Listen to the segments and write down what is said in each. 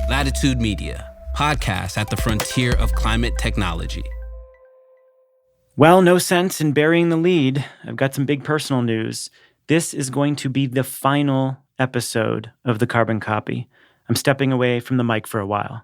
Latitude Media, podcast at the frontier of climate technology. Well, no sense in burying the lead. I've got some big personal news. This is going to be the final episode of The Carbon Copy. I'm stepping away from the mic for a while.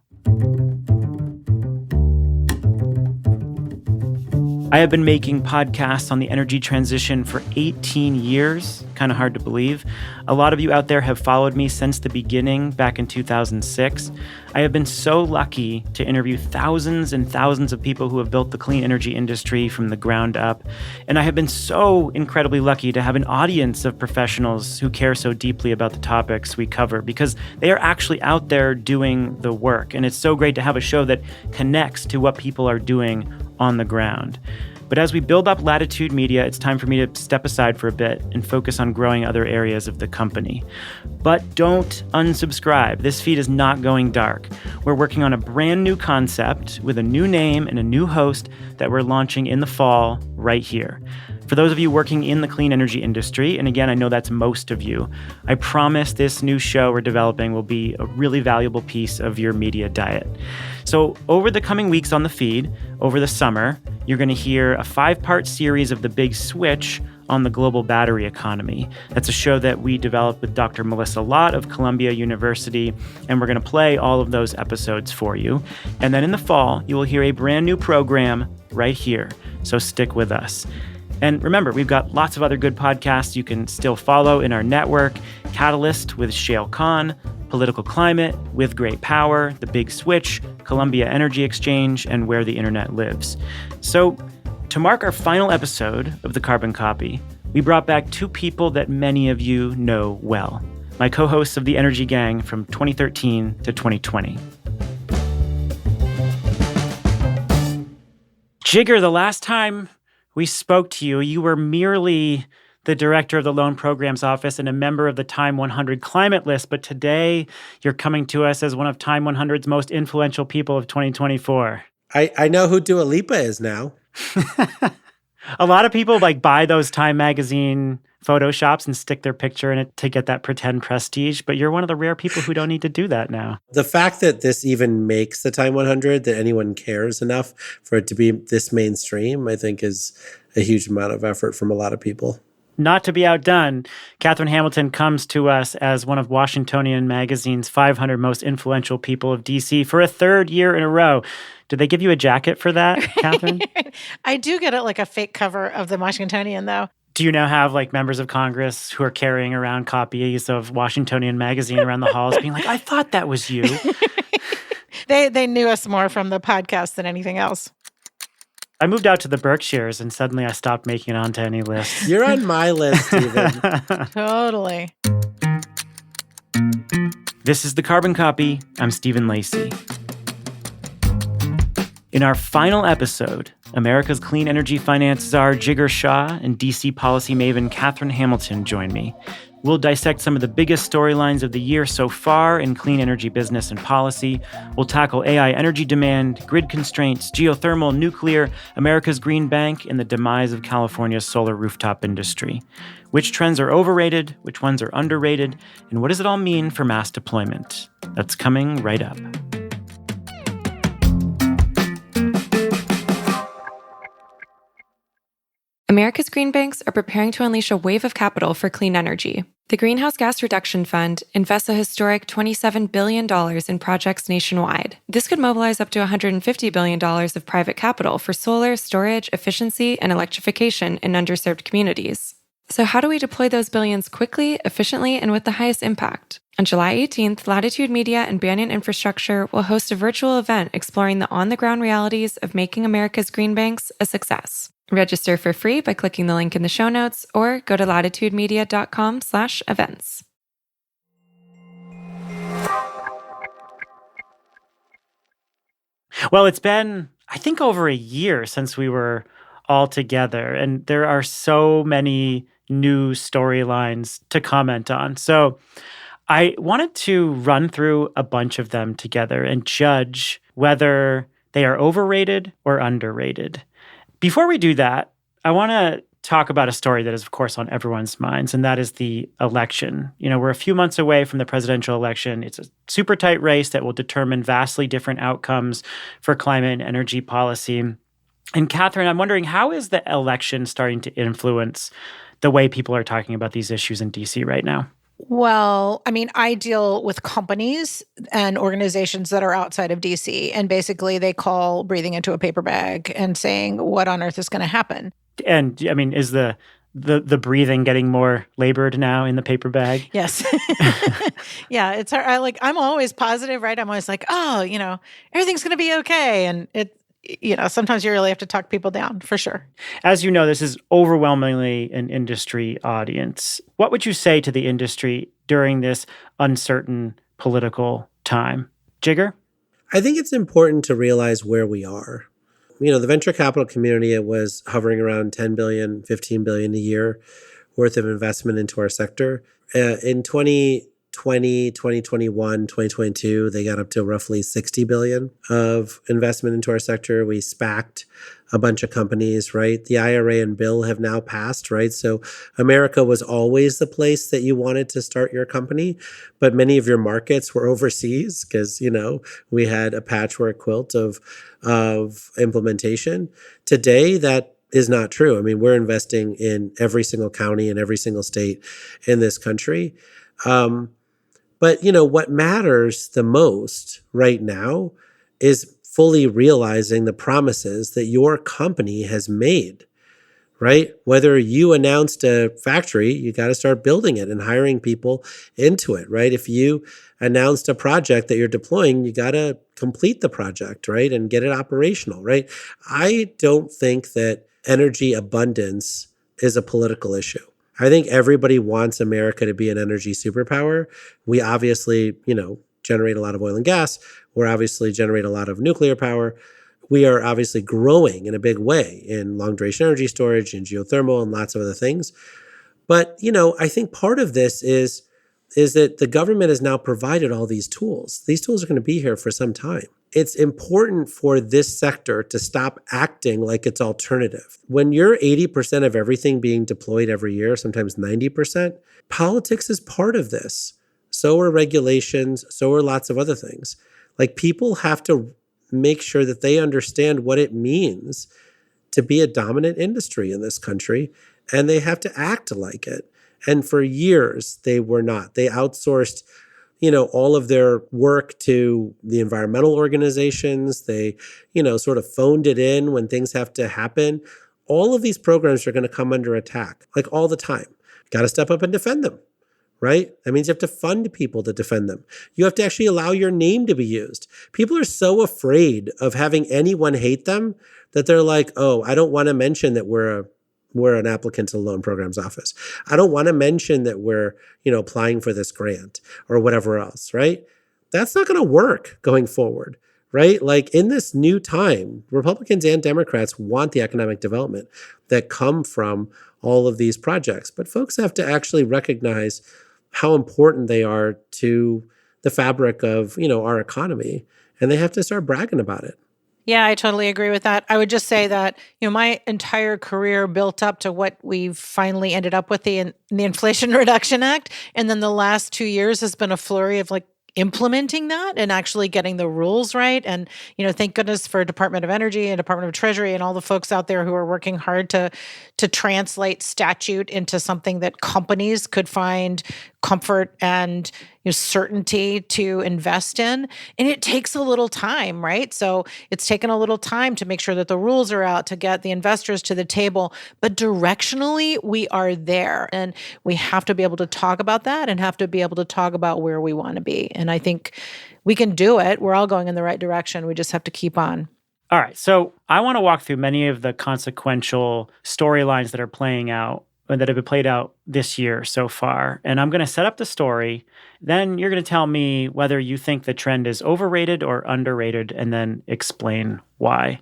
I have been making podcasts on the energy transition for 18 years. Kind of hard to believe. A lot of you out there have followed me since the beginning, back in 2006. I have been so lucky to interview thousands and thousands of people who have built the clean energy industry from the ground up. And I have been so incredibly lucky to have an audience of professionals who care so deeply about the topics we cover, because they are actually out there doing the work. And it's so great to have a show that connects to what people are doing on the ground. But as we build up Latitude Media, it's time for me to step aside for a bit and focus on growing other areas of the company. But don't unsubscribe. This feed is not going dark. We're working on a brand new concept with a new name and a new host that we're launching in the fall right here. For those of you working in the clean energy industry, and again, I know that's most of you, I promise this new show we're developing will be a really valuable piece of your media diet. So over the coming weeks on the feed, over the summer, you're going to hear a 5-part series of The Big Switch on the global battery economy. That's a show that we developed with Dr. Melissa Lott of Columbia University, and we're going to play all of those episodes for you. And then in the fall, you will hear a brand new program right here, so stick with us. And remember, we've got lots of other good podcasts you can still follow in our network: Catalyst with Shale Khan, Political Climate with Great Power, The Big Switch, Columbia Energy Exchange, and Where the Internet Lives. So, to mark our final episode of The Carbon Copy, we brought back two people that many of you know well, my co-hosts of the Energy Gang from 2013 to 2020. Jigar, the last time we spoke to you, you were merely the director of the Loan Programs Office and a member of the Time 100 climate list, but today you're coming to us as one of Time 100's most influential people of 2024. I know who Dua Lipa is now. A lot of people buy those Time magazine photoshops and stick their picture in it to get that pretend prestige, but you're one of the rare people who don't need to do that now. The fact that this even makes the Time 100, that anyone cares enough for it to be this mainstream, I think is a huge amount of effort from a lot of people. Not to be outdone, Katherine Hamilton comes to us as one of Washingtonian Magazine's 500 most influential people of D.C. for a third year in a row. Did they give you a jacket for that, Katherine? I do get it, like a fake cover of the Washingtonian, though. Do you now have members of Congress who are carrying around copies of Washingtonian Magazine around the halls being like, I thought that was you? They knew us more from the podcast than anything else. I moved out to the Berkshires and suddenly I stopped making it onto any lists. You're on my list, even. Totally. This is The Carbon Copy. I'm Stephen Lacey. In our final episode, America's clean energy finance czar Jigar Shah and DC policy maven Katherine Hamilton join me. We'll dissect some of the biggest storylines of the year so far in clean energy business and policy. We'll tackle AI energy demand, grid constraints, geothermal, nuclear, America's green bank, and the demise of California's solar rooftop industry. Which trends are overrated, which ones are underrated, and what does it all mean for mass deployment? That's coming right up. America's green banks are preparing to unleash a wave of capital for clean energy. The Greenhouse Gas Reduction Fund invests a historic $27 billion in projects nationwide. This could mobilize up to $150 billion of private capital for solar, storage, efficiency, and electrification in underserved communities. So how do we deploy those billions quickly, efficiently, and with the highest impact? On July 18th, Latitude Media and Banyan Infrastructure will host a virtual event exploring the on-the-ground realities of making America's green banks a success. Register for free by clicking the link in the show notes or go to latitudemedia.com/events. Well, it's been, I think, over a year since we were all together, and there are so many new storylines to comment on. So I wanted to run through a bunch of them together and judge whether they are overrated or underrated. Before we do that, I want to talk about a story that is, of course, on everyone's minds, and that is the election. We're a few months away from the presidential election. It's a super tight race that will determine vastly different outcomes for climate and energy policy. And Katherine, I'm wondering, how is the election starting to influence the way people are talking about these issues in DC right now? Well, I mean, I deal with companies and organizations that are outside of DC, and basically they call breathing into a paper bag and saying, what on earth is going to happen? And I mean, is the breathing getting more labored now in the paper bag? Yes. Yeah, it's hard. I'm always positive, right? I'm always like, oh, everything's going to be okay. And sometimes you really have to talk people down, for sure. As you know, this is overwhelmingly an industry audience. What would you say to the industry during this uncertain political time? Jigar? I think it's important to realize where we are. The venture capital community, it was hovering around 10 billion, 15 billion a year worth of investment into our sector. In 2020, 2021, 2022, they got up to roughly 60 billion of investment into our sector. We SPAC'd a bunch of companies, right? The IRA and bill have now passed, right? So America was always the place that you wanted to start your company, but many of your markets were overseas because, we had a patchwork quilt of implementation. Today, that is not true. I mean, we're investing in every single county and every single state in this country. But, what matters the most right now is fully realizing the promises that your company has made, right? Whether you announced a factory, you got to start building it and hiring people into it, right? If you announced a project that you're deploying, you got to complete the project, right? And get it operational, right? I don't think that energy abundance is a political issue. I think everybody wants America to be an energy superpower. We obviously, generate a lot of oil and gas. We obviously generate a lot of nuclear power. We are obviously growing in a big way in long duration energy storage and geothermal and lots of other things. But, I think part of this is that the government has now provided all these tools. These tools are going to be here for some time. It's important for this sector to stop acting like it's alternative. When you're 80% of everything being deployed every year, sometimes 90%, politics is part of this. So are regulations, so are lots of other things. Like, people have to make sure that they understand what it means to be a dominant industry in this country, and they have to act like it. And for years, they were not. They outsourced, all of their work to the environmental organizations. They, sort of phoned it in when things have to happen. All of these programs are going to come under attack, like all the time. Got to step up and defend them, right? That means you have to fund people to defend them. You have to actually allow your name to be used. People are so afraid of having anyone hate them that they're like, oh, I don't want to mention that we're an applicant to the Loan Programs Office. I don't want to mention that we're, applying for this grant or whatever else, right? That's not going to work going forward, right? Like, in this new time, Republicans and Democrats want the economic development that come from all of these projects. But folks have to actually recognize how important they are to the fabric of, our economy. And they have to start bragging about it. Yeah, I totally agree with that. I would just say that, my entire career built up to what we've finally ended up with the Inflation Reduction Act. And then the last 2 years has been a flurry of implementing that and actually getting the rules right. And, thank goodness for Department of Energy and Department of Treasury and all the folks out there who are working hard to translate statute into something that companies could find comfort and certainty to invest in. And it takes a little time, right? So it's taken a little time to make sure that the rules are out to get the investors to the table. But directionally, we are there. And we have to be able to talk about that and have to be able to talk about where we want to be. And I think we can do it. We're all going in the right direction. We just have to keep on. All right. So I want to walk through many of the consequential storylines that are playing out that have been played out this year so far. And I'm going to set up the story. Then you're going to tell me whether you think the trend is overrated or underrated, and then explain why.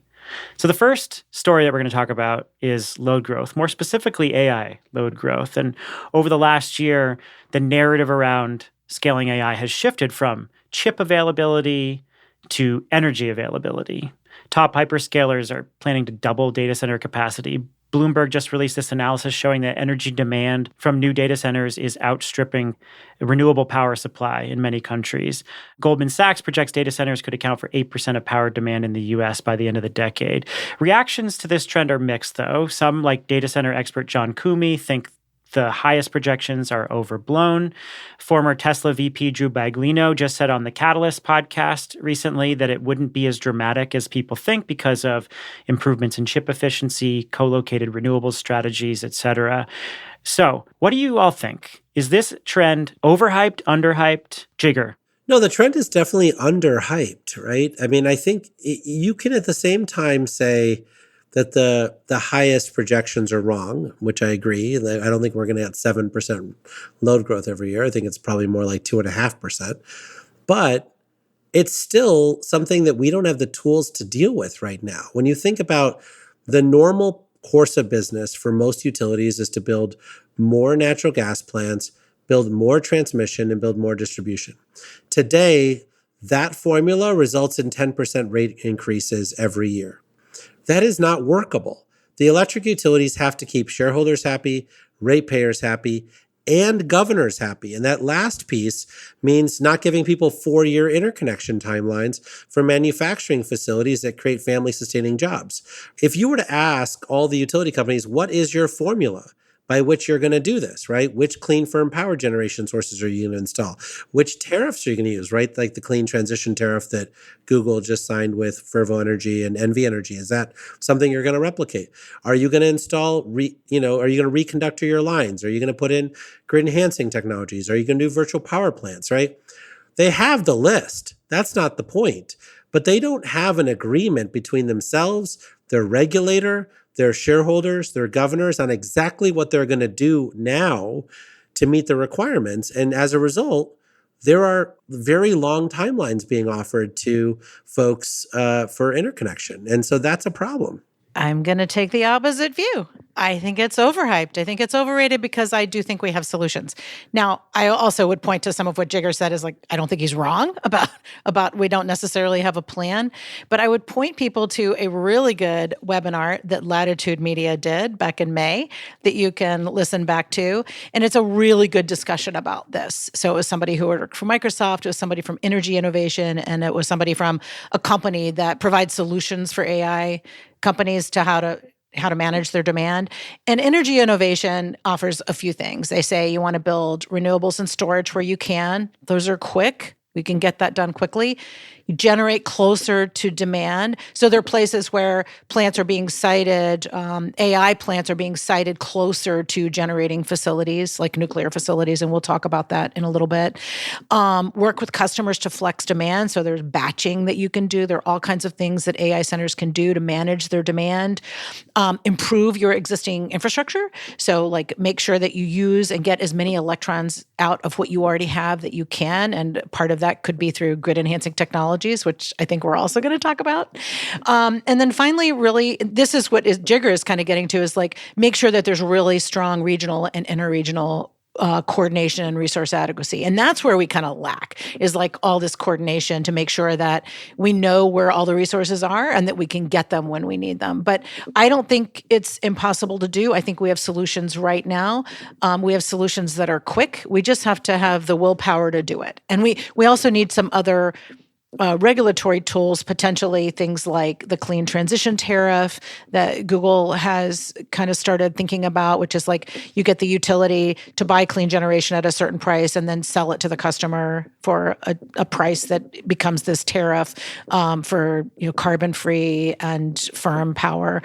So the first story that we're going to talk about is load growth, more specifically AI load growth. And over the last year, the narrative around scaling AI has shifted from chip availability to energy availability. Top hyperscalers are planning to double data center capacity Bloomberg just released this analysis showing that energy demand from new data centers is outstripping renewable power supply in many countries. Goldman Sachs projects data centers could account for 8% of power demand in the US by the end of the decade. Reactions to this trend are mixed, though. Some, like data center expert John Koomey, think the highest projections are overblown. Former Tesla VP Drew Baglino just said on the Catalyst podcast recently that it wouldn't be as dramatic as people think because of improvements in chip efficiency, co-located renewables strategies, et cetera. So what do you all think? Is this trend overhyped, underhyped? Jigar? No, the trend is definitely underhyped, right? I mean, I think you can at the same time say that the highest projections are wrong, which I agree. I don't think we're going to get 7% load growth every year. I think it's probably more like 2.5%. But it's still something that we don't have the tools to deal with right now. When you think about the normal course of business for most utilities is to build more natural gas plants, build more transmission, and build more distribution. Today, that formula results in 10% rate increases every year. That is not workable. The electric utilities have to keep shareholders happy, ratepayers happy, and governors happy. And that last piece means not giving people 4-year interconnection timelines for manufacturing facilities that create family-sustaining jobs. If you were to ask all the utility companies, what is your formula by which you're going to do this, right? Which clean firm power generation sources are you going to install? Which tariffs are you going to use, right? Like the clean transition tariff that Google just signed with Fervo Energy and NV Energy. Is that something you're going to replicate? Are you going to install, are you going to reconductor your lines? Are you going to put in grid enhancing technologies? Are you going to do virtual power plants, right? They have the list. That's not the point. But they don't have an agreement between themselves, their regulator, their shareholders, their governors on exactly what they're going to do now to meet the requirements. And as a result, there are very long timelines being offered to folks for interconnection. And so that's a problem. I'm going to take the opposite view. I think it's overhyped. I think it's overrated because I do think we have solutions. Now, I also would point to some of what Jigar said is like, I don't think he's wrong about we don't necessarily have a plan, but I would point people to a really good webinar that Latitude Media did back in May that you can listen back to. And it's a really good discussion about this. So it was somebody who worked for Microsoft, it was somebody from Energy Innovation, and it was somebody from a company that provides solutions for AI companies to how to manage their demand. And Energy Innovation offers a few things. They say you want to build renewables and storage where you can. Those are quick. We can get that done quickly. You generate closer to demand. So there are places where plants are being sited, AI plants are being sited closer to generating facilities, like nuclear facilities, and we'll talk about that in a little bit. Work with customers to flex demand. So there's batching that you can do. There are all kinds of things that AI centers can do to manage their demand. Improve your existing infrastructure. So like make sure that you use and get as many electrons out of what you already have that you can. And part of that could be through grid enhancing technologies, which I think we're also going to talk about. And then finally, really, this is what Jigar is kind of getting to is like, make sure that there's really strong regional and interregional coordination and resource adequacy. And that's where we kind of lack is like all this coordination to make sure that we know where all the resources are and that we can get them when we need them. But I don't think it's impossible to do. I think we have solutions right now. We have solutions that are quick. We just have to have the willpower to do it. And we also need some other regulatory tools, potentially things like the clean transition tariff that Google has kind of started thinking about, which is like you get the utility to buy clean generation at a certain price and then sell it to the customer for a price that becomes this tariff for carbon-free and firm power.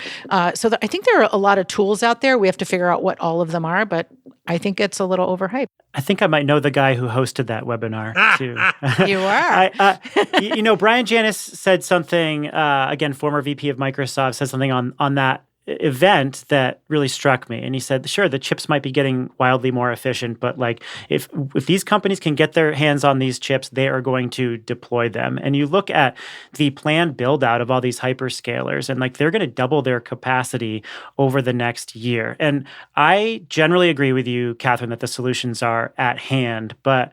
So I think there are a lot of tools out there. We have to figure out what all of them are, but I think it's a little overhyped. I think I might know the guy who hosted that webinar, too. You are. Brian Janis said something, again, former VP of Microsoft, said something on that event that really struck me. And he said, sure, the chips might be getting wildly more efficient, but like if these companies can get their hands on these chips, they are going to deploy them. And you look at the planned build out of all these hyperscalers and like they're going to double their capacity over the next year. And I generally agree with you, Katherine, that the solutions are at hand, but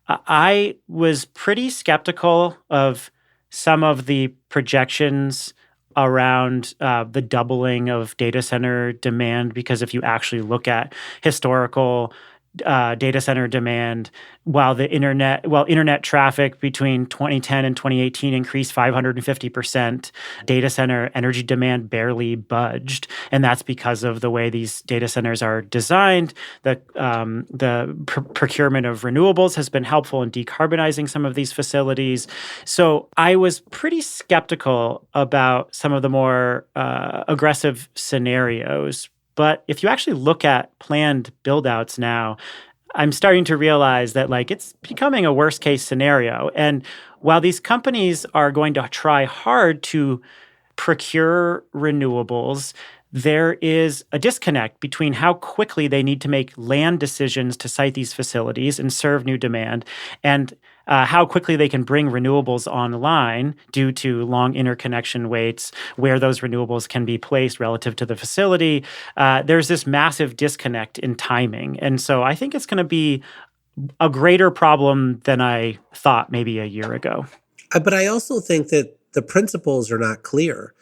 I was pretty skeptical of some of the projections around the doubling of data center demand, because if you actually look at historical data center demand, while internet traffic between 2010 and 2018 increased 550%, data center energy demand barely budged, and that's because of the way these data centers are designed. The procurement of renewables has been helpful in decarbonizing some of these facilities. So I was pretty skeptical about some of the more aggressive scenarios. But if you actually look at planned build-outs now, I'm starting to realize that it's becoming a worst-case scenario. And while these companies are going to try hard to procure renewables, there is a disconnect between how quickly they need to make land decisions to site these facilities and serve new demand, and how quickly they can bring renewables online due to long interconnection waits, where those renewables can be placed relative to the facility. There's this massive disconnect in timing. And so I think it's going to be a greater problem than I thought maybe a year ago. But I also think that the principles are not clear,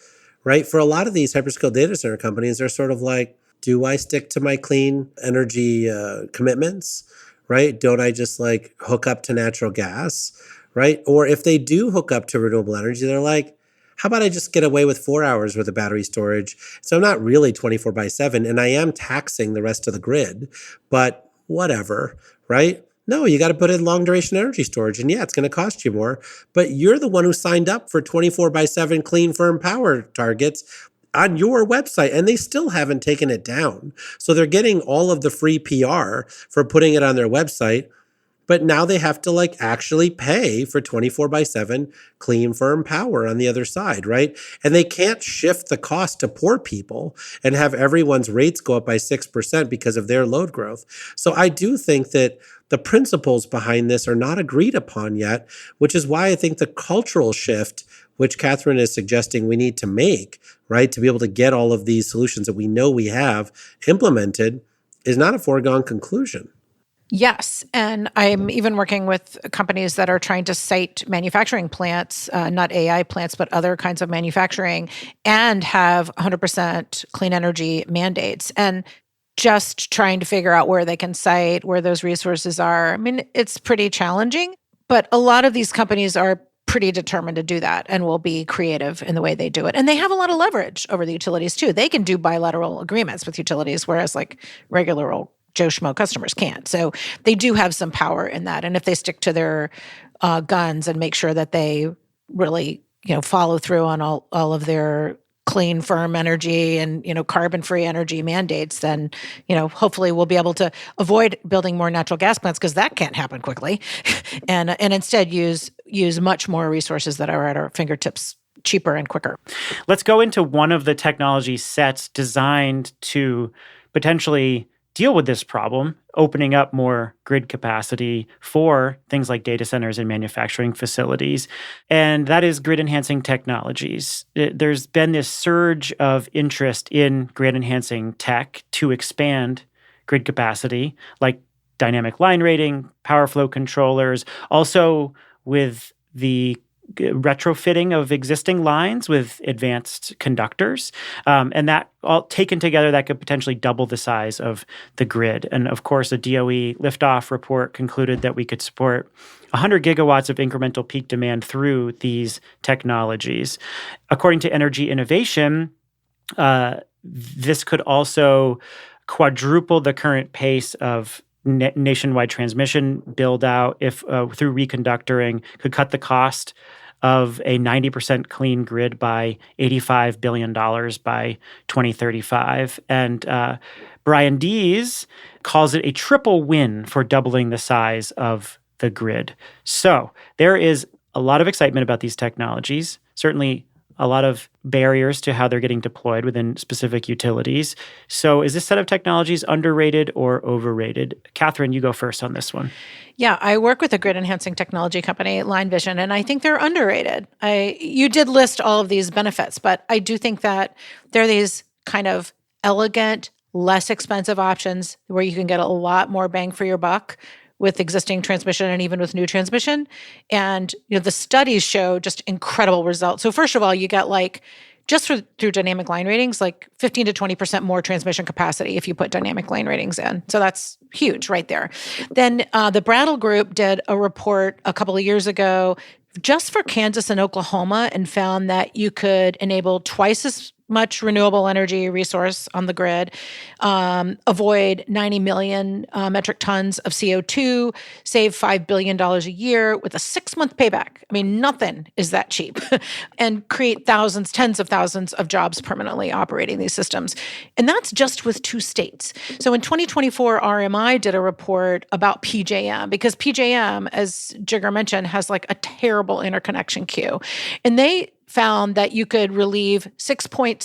right? For a lot of these hyperscale data center companies, they're sort of like, do I stick to my clean energy commitments? Right? Don't I just hook up to natural gas, right? Or if they do hook up to renewable energy, they're like, how about I just get away with 4 hours worth of battery storage? So I'm not really 24/7, and I am taxing the rest of the grid, but whatever, right? No, you got to put in long duration energy storage. And yeah, it's going to cost you more, but you're the one who signed up for 24/7 clean firm power targets on your website, and they still haven't taken it down. So they're getting all of the free PR for putting it on their website, but now they have to actually pay for 24/7 clean firm power on the other side, right? And they can't shift the cost to poor people and have everyone's rates go up by 6% because of their load growth. So I do think that the principles behind this are not agreed upon yet, which is why I think the cultural shift, which Katherine is suggesting we need to make, right, to be able to get all of these solutions that we know we have implemented, is not a foregone conclusion. Yes. And I'm even working with companies that are trying to site manufacturing plants, not AI plants, but other kinds of manufacturing, and have 100% clean energy mandates. And just trying to figure out where they can site, where those resources are. I mean, it's pretty challenging, but a lot of these companies are pretty determined to do that and will be creative in the way they do it. And they have a lot of leverage over the utilities too. They can do bilateral agreements with utilities, whereas regular old Joe Schmo customers can't. So they do have some power in that. And if they stick to their guns and make sure that they really, follow through on all of their clean, firm energy and, carbon-free energy mandates, then, hopefully we'll be able to avoid building more natural gas plants, because that can't happen quickly, and instead use much more resources that are at our fingertips cheaper and quicker. Let's go into one of the technology sets designed to potentially deal with this problem, opening up more grid capacity for things like data centers and manufacturing facilities. And that is grid enhancing technologies. There's been this surge of interest in grid enhancing tech to expand grid capacity, like dynamic line rating, power flow controllers, also with the retrofitting of existing lines with advanced conductors. And that all taken together, that could potentially double the size of the grid. And of course, a DOE liftoff report concluded that we could support 100 gigawatts of incremental peak demand through these technologies. According to Energy Innovation, this could also quadruple the current pace of nationwide transmission build out if through reconductoring, could cut the cost of a 90% clean grid by $85 billion by 2035. And Brian Deese calls it a triple win for doubling the size of the grid. So there is a lot of excitement about these technologies, certainly a lot of barriers to how they're getting deployed within specific utilities. So is this set of technologies underrated or overrated? Katherine, you go first on this one. Yeah, I work with a grid enhancing technology company, Line Vision, and I think they're underrated. You did list all of these benefits, but I do think that there are these kind of elegant, less expensive options where you can get a lot more bang for your buck with existing transmission and even with new transmission. And the studies show just incredible results. So first of all, you get just through dynamic line ratings, like 15 to 20% more transmission capacity if you put dynamic line ratings in. So that's huge right there. Then the Brattle Group did a report a couple of years ago just for Kansas and Oklahoma and found that you could enable twice as much renewable energy resource on the grid, avoid 90 million metric tons of CO2, save $5 billion a year with a 6-month payback. I mean, nothing is that cheap, and create thousands, tens of thousands of jobs permanently operating these systems. And that's just with 2 states. So in 2024, RMI did a report about PJM, because PJM, as Jigar mentioned, has like a terrible interconnection queue. And they found that you could relieve 6.6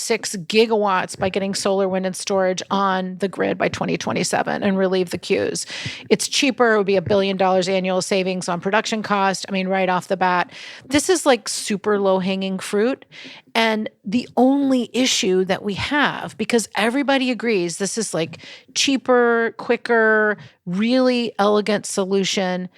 gigawatts by getting solar, wind, and storage on the grid by 2027 and relieve the queues. It's cheaper. It would be $1 billion annual savings on production cost. I mean, right off the bat, this is like super low-hanging fruit. And the only issue that we have, because everybody agrees this is like cheaper, quicker, really elegant solution,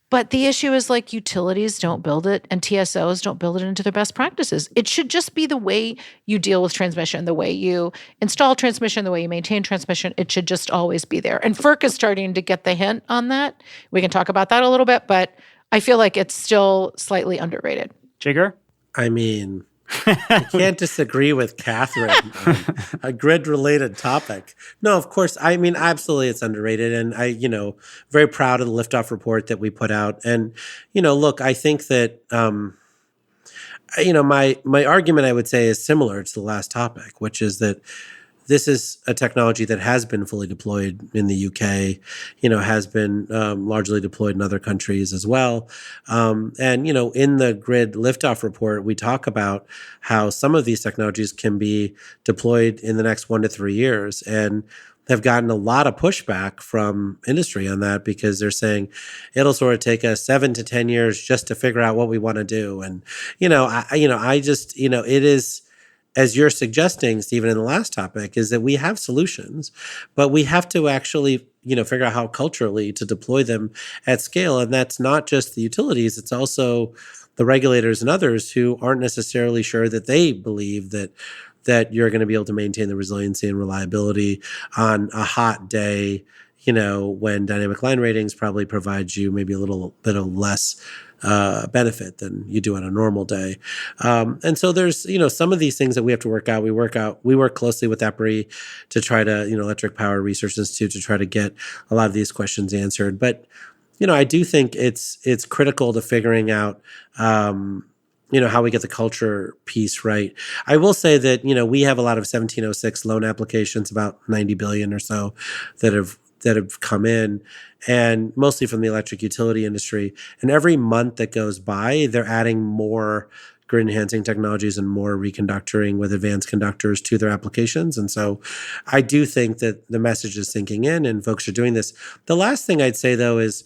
but the issue is like utilities don't build it and TSOs don't build it into their best practices. It should just be the way you deal with transmission, the way you install transmission, the way you maintain transmission. It should just always be there. And FERC is starting to get the hint on that. We can talk about that a little bit, but I feel like it's still slightly underrated. Jigar? I mean, I can't disagree with Catherine on a grid-related topic. No, of course. I mean, absolutely, it's underrated, and very proud of the liftoff report that we put out. And look, I think that my argument, I would say, is similar to the last topic, which is that this is a technology that has been fully deployed in the UK, has been largely deployed in other countries as well. And, in the grid liftoff report, we talk about how some of these technologies can be deployed in the next 1 to 3 years and have gotten a lot of pushback from industry on that, because they're saying it'll sort of take us 7 to 10 years just to figure out what we want to do. And, it is, as you're suggesting, Stephen, in the last topic, is that we have solutions, but we have to actually, figure out how culturally to deploy them at scale. And that's not just the utilities, it's also the regulators and others who aren't necessarily sure that they believe that you're going to be able to maintain the resiliency and reliability on a hot day, when dynamic line ratings probably provides you maybe a little bit of less benefit than you do on a normal day. And so there's, some of these things that we have to work out. We work closely with EPRI to try to, Electric Power Research Institute, to try to get a lot of these questions answered. But, I do think it's critical to figuring out, how we get the culture piece right. I will say that, we have a lot of 1706 loan applications, about 90 billion or so that have come in, and mostly from the electric utility industry. And every month that goes by, they're adding more grid enhancing technologies and more reconductoring with advanced conductors to their applications. And so I do think that the message is sinking in and folks are doing this. The last thing I'd say, though, is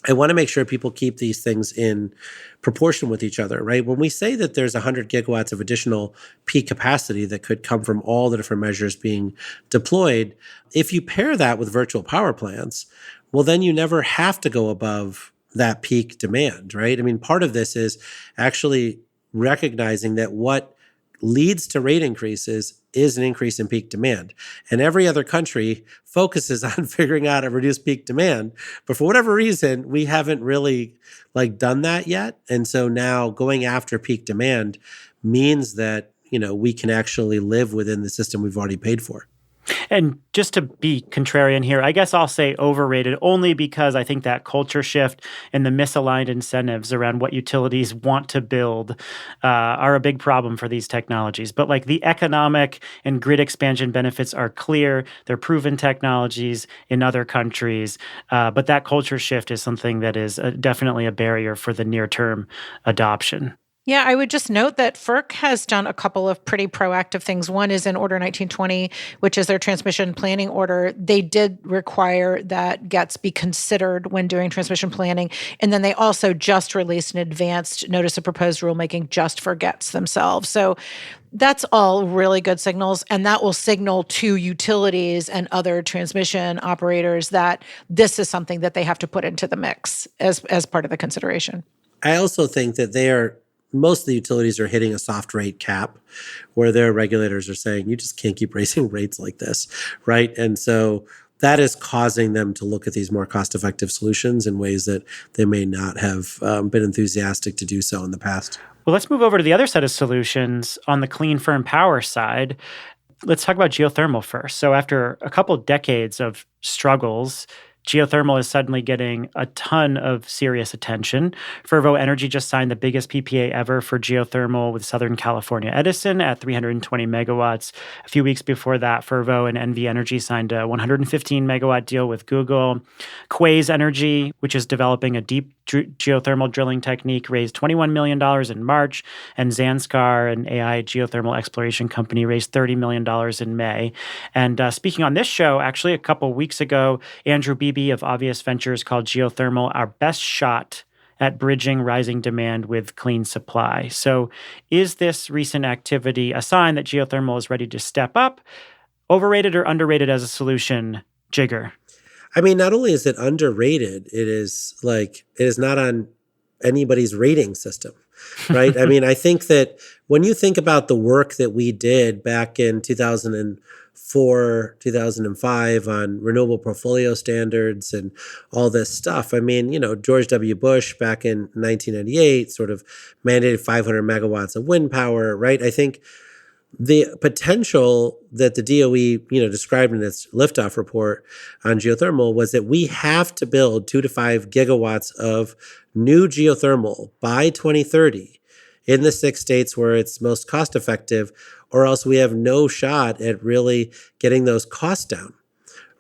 I want to make sure people keep these things in proportion with each other, right? When we say that there's 100 gigawatts of additional peak capacity that could come from all the different measures being deployed, if you pair that with virtual power plants, well, then you never have to go above that peak demand, right? I mean, part of this is actually recognizing that what leads to rate increases is an increase in peak demand. And every other country focuses on figuring out a reduced peak demand. But for whatever reason, we haven't really done that yet. And so now going after peak demand means that, we can actually live within the system we've already paid for. And just to be contrarian here, I guess I'll say overrated only because I think that culture shift and the misaligned incentives around what utilities want to build are a big problem for these technologies. But the economic and grid expansion benefits are clear. They're proven technologies in other countries. But that culture shift is something that is definitely a barrier for the near-term adoption. Yeah, I would just note that FERC has done a couple of pretty proactive things. One is in Order 1920, which is their transmission planning order. They did require that GETS be considered when doing transmission planning. And then they also just released an advanced notice of proposed rulemaking just for GETS themselves. So that's all really good signals. And that will signal to utilities and other transmission operators that this is something that they have to put into the mix as part of the consideration. I also think that they are most of the utilities are hitting a soft rate cap where their regulators are saying, you just can't keep raising rates like this, right? And so that is causing them to look at these more cost-effective solutions in ways that they may not have been enthusiastic to do so in the past. Well, let's move over to the other set of solutions on the clean, firm power side. Let's talk about geothermal first. So after a couple of decades of struggles, geothermal is suddenly getting a ton of serious attention. Fervo Energy just signed the biggest PPA ever for geothermal with Southern California Edison at 320 megawatts. A few weeks before that, Fervo and NV Energy signed a 115 megawatt deal with Google. Quaise Energy, which is developing a deep geothermal drilling technique, raised $21 million in March, and Zanskar, an AI geothermal exploration company, raised $30 million in May. And speaking on this show, actually a couple weeks ago, Andrew Beebe of Obvious Ventures called geothermal our best shot at bridging rising demand with clean supply. So is this recent activity a sign that geothermal is ready to step up? Overrated or underrated as a solution, Jigar? I mean, not only is it underrated, it is not on anybody's rating system, right? I mean, I think that when you think about the work that we did back in 2004, 2005 on renewable portfolio standards and all this stuff, I mean, George W. Bush back in 1998 sort of mandated 500 megawatts of wind power, right? I think the potential that the DOE, described in its liftoff report on geothermal was that we have to build 2 to 5 gigawatts of new geothermal by 2030 in the 6 states where it's most cost effective, or else we have no shot at really getting those costs down.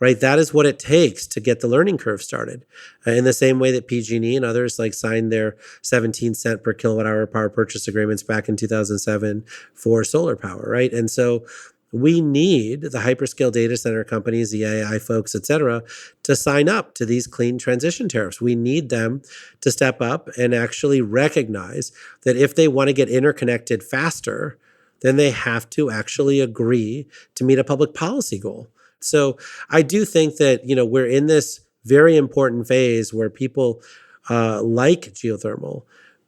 Right, that is what it takes to get the learning curve started. In the same way that PG&E and others signed their 17 cent per kilowatt hour power purchase agreements back in 2007 for solar power, right? And so we need the hyperscale data center companies, the AI folks, et cetera, to sign up to these clean transition tariffs. We need them to step up and actually recognize that if they want to get interconnected faster, then they have to actually agree to meet a public policy goal. So I do think that, we're in this very important phase where people like geothermal,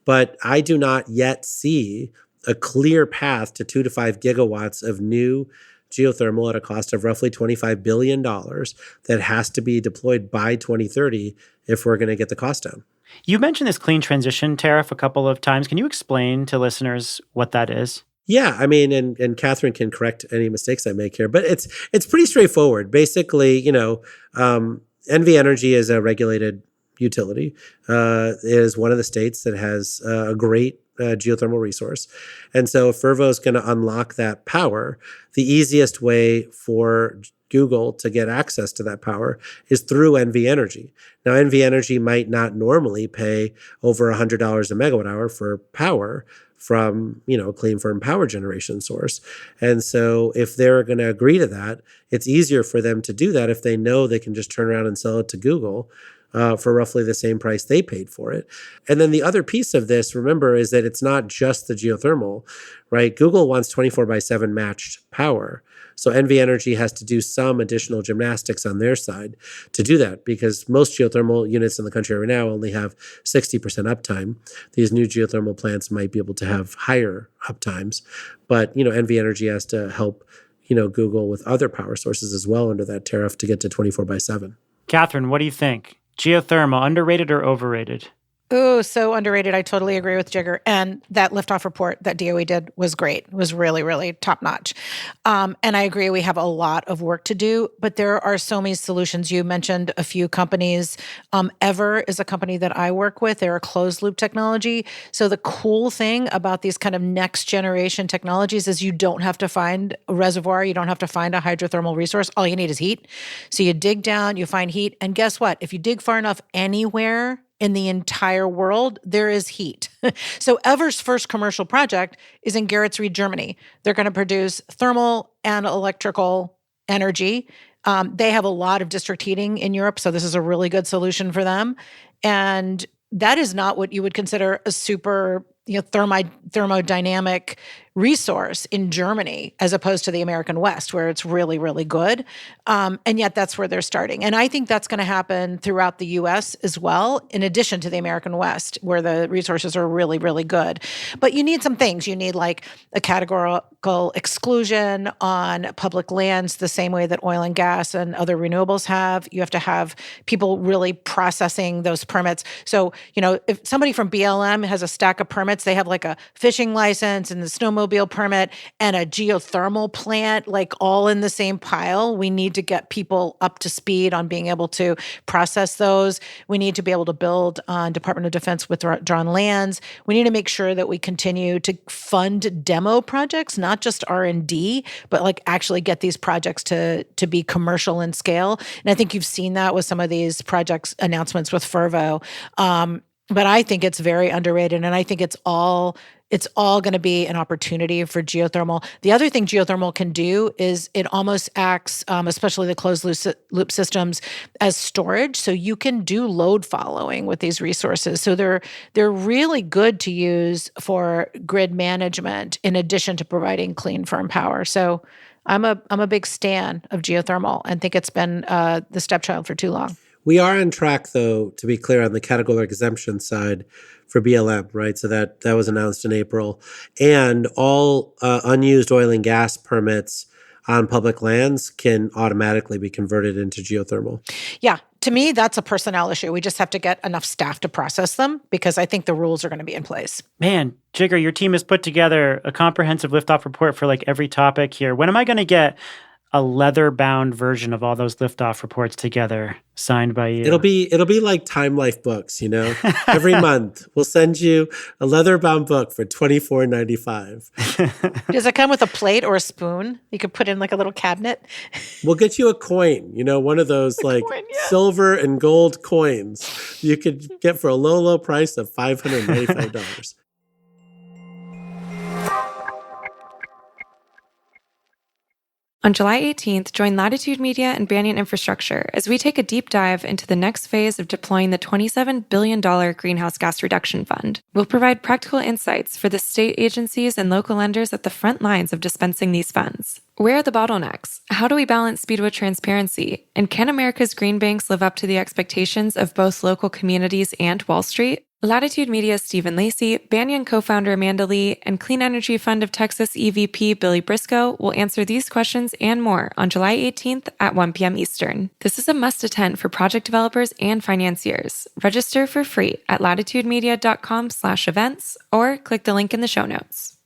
but I do not yet see a clear path to 2 to 5 gigawatts of new geothermal at a cost of roughly $25 billion that has to be deployed by 2030 if we're going to get the cost down. You mentioned this clean transition tariff a couple of times. Can you explain to listeners what that is? Yeah, I mean, and Katherine can correct any mistakes I make here, but it's pretty straightforward. Basically, NV Energy is a regulated utility. It is one of the states that has a great geothermal resource. And so if Fervo is going to unlock that power, the easiest way for Google to get access to that power is through NV Energy. Now, NV Energy might not normally pay over $100 a megawatt hour for power from, a clean, firm power generation source. And so if they're going to agree to that, it's easier for them to do that if they know they can just turn around and sell it to Google for roughly the same price they paid for it. And then the other piece of this, remember, is that it's not just the geothermal, right? Google wants 24/7 matched power. So NV Energy has to do some additional gymnastics on their side to do that, because most geothermal units in the country right now only have 60% uptime. These new geothermal plants might be able to have higher uptimes, but NV Energy has to help Google with other power sources as well under that tariff to get to 24/7. Katherine, what do you think? Geothermal, underrated or overrated? Oh, so underrated. I totally agree with Jigar. And that liftoff report that DOE did was great. It was really, really top notch. And I agree, we have a lot of work to do, but there are so many solutions. You mentioned a few companies. Ever is a company that I work with. They're a closed loop technology. So the cool thing about these kind of next generation technologies is you don't have to find a reservoir. You don't have to find a hydrothermal resource. All you need is heat. So you dig down, you find heat. And guess what? If you dig far enough anywhere in the entire world, there is heat. So Ever's first commercial project is in Geretsried, Germany. They're going to produce thermal and electrical energy. They have a lot of district heating in Europe, so this is a really good solution for them. And that is not what you would consider a super thermodynamic resource in Germany as opposed to the American West, where it's really, really good. And yet that's where they're starting. And I think that's going to happen throughout the U.S. as well, in addition to the American West, where the resources are really, really good. But you need some things. You need like a categorical exclusion on public lands, the same way that oil and gas and other renewables have. You have to have people really processing those permits. So, if somebody from BLM has a stack of permits, they have like a fishing license and the snowmobile permit and a geothermal plant, like all in the same pile. We need to get people up to speed on being able to process those. We need to be able to build on Department of Defense withdrawn lands. We need to make sure that we continue to fund demo projects, not just R&D, but like actually get these projects to be commercial in scale. And I think you've seen that with some of these projects announcements with Fervo. But I think it's very underrated, and I think it's all going to be an opportunity for geothermal. The other thing geothermal can do is it almost acts, especially the closed loop systems, as storage. So you can do load following with these resources. So they're really good to use for grid management in addition to providing clean, firm power. So I'm a big stan of geothermal and think it's been the stepchild for too long. We are on track, though, to be clear, on the categorical exemption side for BLM, right? So that was announced in April. And all unused oil and gas permits on public lands can automatically be converted into geothermal. Yeah. To me, that's a personnel issue. We just have to get enough staff to process them because I think the rules are going to be in place. Man, Jigar, your team has put together a comprehensive liftoff report for like every topic here. When am I going to get a leather-bound version of all those liftoff reports together, signed by you? It'll be like Time Life books, Every month we'll send you a leather-bound book for $24.95. Does it come with a plate or a spoon? You could put in like a little cabinet. We'll get you a coin, one of those silver and gold coins you could get for a low, low price of $595. On July 18th, join Latitude Media and Banyan Infrastructure as we take a deep dive into the next phase of deploying the $27 billion Greenhouse Gas Reduction Fund. We'll provide practical insights for the state agencies and local lenders at the front lines of dispensing these funds. Where are the bottlenecks? How do we balance speed with transparency? And can America's green banks live up to the expectations of both local communities and Wall Street? Latitude Media's Stephen Lacey, Banyan co-founder Amanda Lee, and Clean Energy Fund of Texas EVP Billy Briscoe will answer these questions and more on July 18th at 1 p.m. Eastern. This is a must-attend for project developers and financiers. Register for free at latitudemedia.com/events or click the link in the show notes.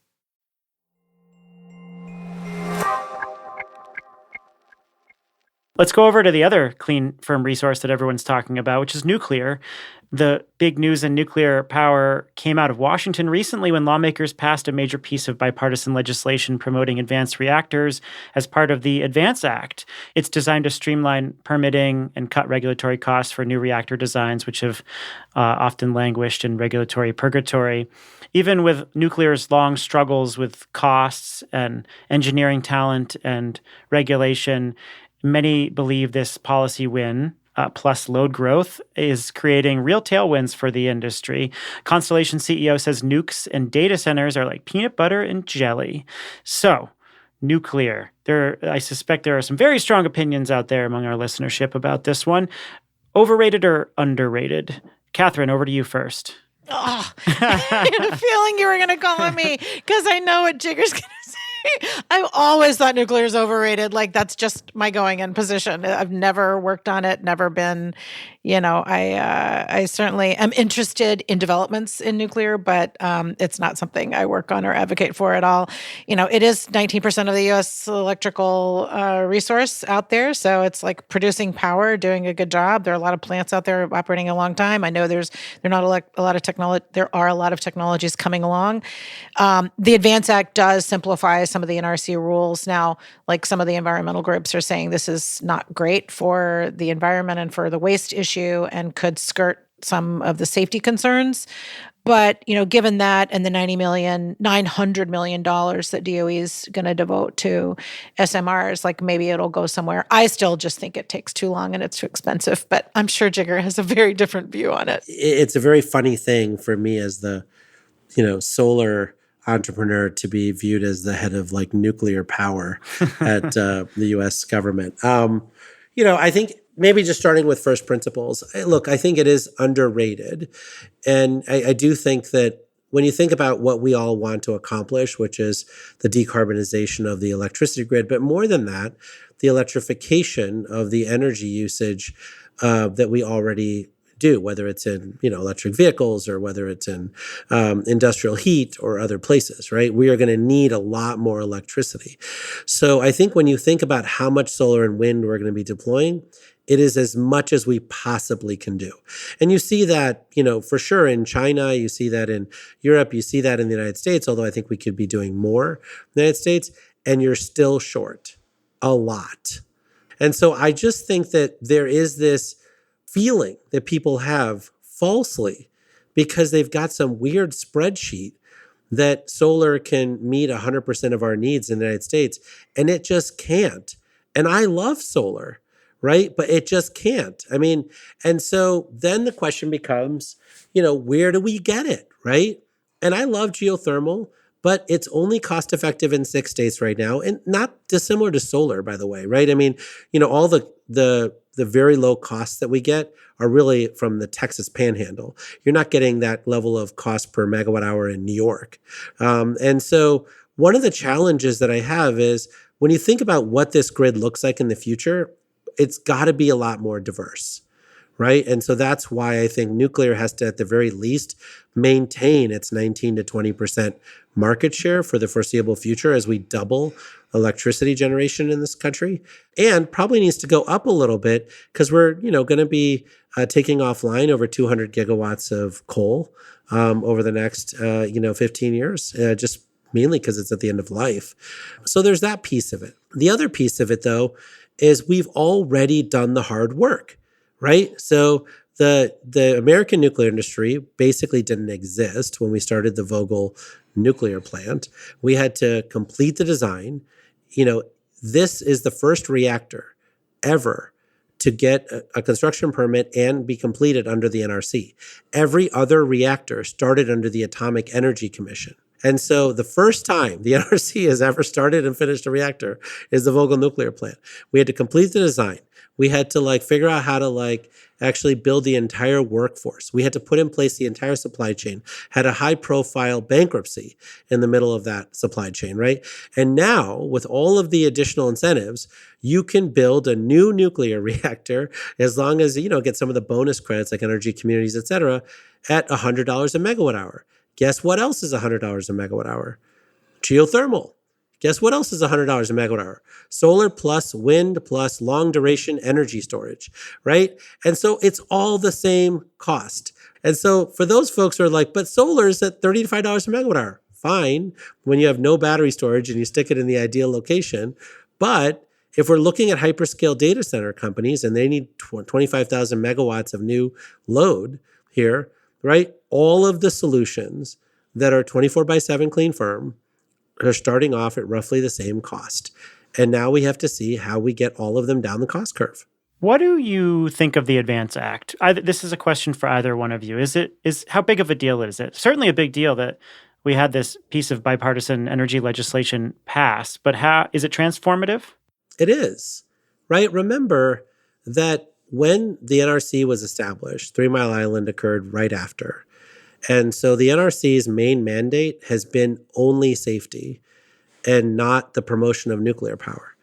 Let's go over to the other clean, firm resource that everyone's talking about, which is nuclear. The big news in nuclear power came out of Washington recently when lawmakers passed a major piece of bipartisan legislation promoting advanced reactors as part of the ADVANCE Act. It's designed to streamline permitting and cut regulatory costs for new reactor designs, which have often languished in regulatory purgatory. Even with nuclear's long struggles with costs and engineering talent and regulation, many believe this policy win, plus load growth, is creating real tailwinds for the industry. Constellation CEO says nukes and data centers are like peanut butter and jelly. So, nuclear. I suspect there are some very strong opinions out there among our listenership about this one. Overrated or underrated? Katherine, over to you first. Oh, I had a feeling you were going to call on me because I know what Jigar's going to say. I've always thought nuclear is overrated. Like, that's just my going-in position. I've never worked on it, never been, I certainly am interested in developments in nuclear, but it's not something I work on or advocate for at all. It is 19% of the U.S. electrical resource out there. So it's like producing power, doing a good job. There are a lot of plants out there operating a long time. I know there are a lot of technologies coming along. The ADVANCE Act does simplify some of the NRC rules. Now, like some of the environmental groups are saying this is not great for the environment and for the waste issue and could skirt some of the safety concerns. But, given that and the $900 million that DOE is going to devote to SMRs, like maybe it'll go somewhere. I still just think it takes too long and it's too expensive, but I'm sure Jigar has a very different view on it. It's a very funny thing for me as the, solar entrepreneur to be viewed as the head of like nuclear power at the U.S. government. I think maybe just starting with first principles. Look, I think it is underrated. And I do think that when you think about what we all want to accomplish, which is the decarbonization of the electricity grid, but more than that, the electrification of the energy usage that we already do, whether it's in electric vehicles or whether it's in industrial heat or other places, right? We are going to need a lot more electricity. So I think when you think about how much solar and wind we're going to be deploying, it is as much as we possibly can do. And you see that, for sure in China, you see that in Europe, you see that in the United States, although I think we could be doing more in the United States, and you're still short a lot. And so I just think that there is this feeling that people have falsely because they've got some weird spreadsheet that solar can meet 100% of our needs in the United States, and it just can't. And I love solar, right? But it just can't. I mean, and so then the question becomes, where do we get it, right? And I love geothermal, but it's only cost effective in 6 states right now, and not dissimilar to solar, by the way, right? I mean, all the very low costs that we get are really from the Texas Panhandle. You're not getting that level of cost per megawatt hour in New York. And so one of the challenges that I have is when you think about what this grid looks like in the future, it's got to be a lot more diverse, right? And so that's why I think nuclear has to, at the very least, maintain its 19 to 20% market share for the foreseeable future as we double electricity generation in this country, and probably needs to go up a little bit because we're, going to be taking offline over 200 gigawatts of coal over the next, 15 years, just mainly because it's at the end of life. So there's that piece of it. The other piece of it, though, is we've already done the hard work, right? So the American nuclear industry basically didn't exist when we started the Vogtle nuclear plant. We had to complete the design. This is the first reactor ever to get a construction permit and be completed under the NRC. Every other reactor started under the Atomic Energy Commission. And so the first time the NRC has ever started and finished a reactor is the Vogtle nuclear plant. We had to complete the design. We had to figure out how to actually build the entire workforce. We had to put in place the entire supply chain, had a high profile bankruptcy in the middle of that supply chain, right? And now with all of the additional incentives, you can build a new nuclear reactor as long as, get some of the bonus credits like energy communities, et cetera, at $100 a megawatt hour. Guess what else is $100 a megawatt hour? Geothermal. Guess what else is $100 a megawatt hour? Solar plus wind plus long duration energy storage, right? And so it's all the same cost. And so for those folks who are like, but solar is at $35 a megawatt hour. Fine, when you have no battery storage and you stick it in the ideal location. But if we're looking at hyperscale data center companies and they need 25,000 megawatts of new load here, right? All of the solutions that are 24/7 clean firm are starting off at roughly the same cost. And now we have to see how we get all of them down the cost curve. What do you think of the Advance Act? This is a question for either one of you. How big of a deal is it? Certainly a big deal that we had this piece of bipartisan energy legislation pass, but how is it transformative? It is, right? Remember that when the NRC was established, 3 Mile Island occurred right after. And so the NRC's main mandate has been only safety and not the promotion of nuclear power.